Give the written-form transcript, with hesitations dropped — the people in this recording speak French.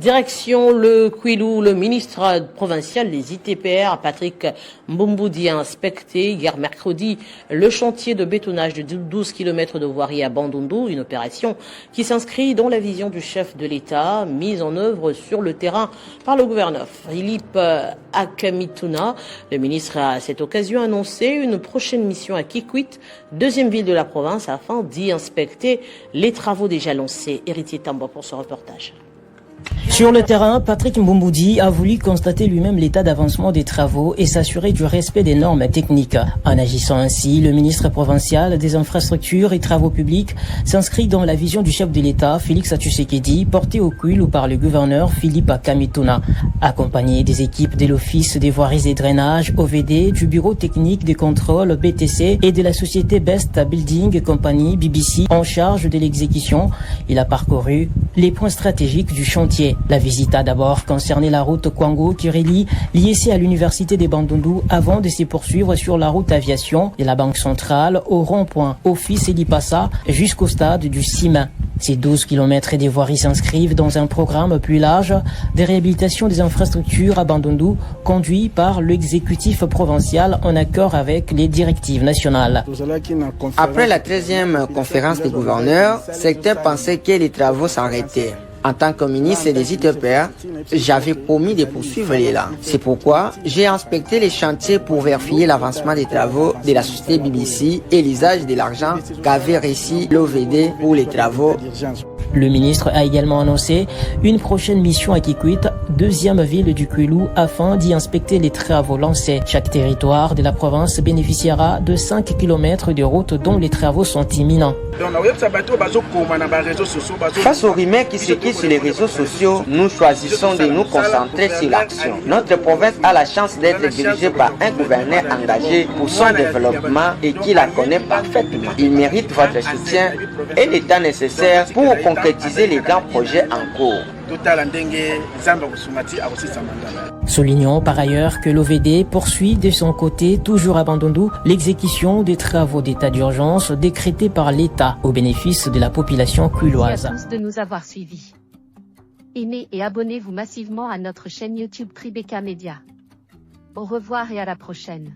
Direction le Kwilu, le ministre provincial des ITPR, Patrick Mbumboudi, a inspecté hier mercredi le chantier de bétonnage de 12 km de voirie à Bandundu, une opération qui s'inscrit dans la vision du chef de l'État, mise en œuvre sur le terrain par le gouverneur Philippe Akamituna. Le ministre a à cette occasion annoncé une prochaine mission à Kikwit, deuxième ville de la province, afin d'y inspecter les travaux déjà lancés. Héritier Tamba pour ce reportage. Sur le terrain, Patrick Mbumboudi a voulu constater lui-même l'état d'avancement des travaux et s'assurer du respect des normes techniques. En agissant ainsi, le ministre provincial des infrastructures et travaux publics s'inscrit dans la vision du chef de l'État, Félix Tshisekedi, portée au Kwilu par le gouverneur Philippe Akamituna. Accompagné des équipes de l'Office des voiries et drainages, OVD, du Bureau technique de contrôle, BTC, et de la société Best Building Company, BBC, en charge de l'exécution, il a parcouru les points stratégiques du chantier. La visite a d'abord concerné la route Kwango qui relie l'IEC à l'université des Bandundu avant de se poursuivre sur la route aviation de la Banque centrale au rond-point Office et Lipassa jusqu'au stade du CIMA. Ces 12 km des voiries s'inscrivent dans un programme plus large de réhabilitation des infrastructures à Bandundu conduit par l'exécutif provincial en accord avec les directives nationales. Après la 13e conférence des gouverneurs, certains pensaient que les travaux s'arrêtaient. En tant que ministre des ITPR, j'avais promis de poursuivre l'élan. C'est pourquoi j'ai inspecté les chantiers pour vérifier l'avancement des travaux de la société BBC et l'usage de l'argent qu'avait reçu l'OVD pour les travaux. Le ministre a également annoncé une prochaine mission à Kikwit, deuxième ville du Kwilu, afin d'y inspecter les travaux lancés. Chaque territoire de la province bénéficiera de 5 km de route dont les travaux sont imminents. Face aux rumeurs qui circulent sur les réseaux sociaux, nous choisissons de nous concentrer sur l'action. Notre province a la chance d'être dirigée par un gouverneur engagé pour son développement et qui la connaît parfaitement. Il mérite votre soutien et le temps nécessaire pour concrétiser les grands projets en cours. Soulignons par ailleurs que l'OVD poursuit de son côté, toujours à Bandundu, l'exécution des travaux d'état d'urgence décrétés par l'État au bénéfice de la population kwiloise. Merci à tous de nous avoir suivis. Aimez et abonnez-vous massivement à notre chaîne YouTube Tribeca Media. Au revoir et à la prochaine.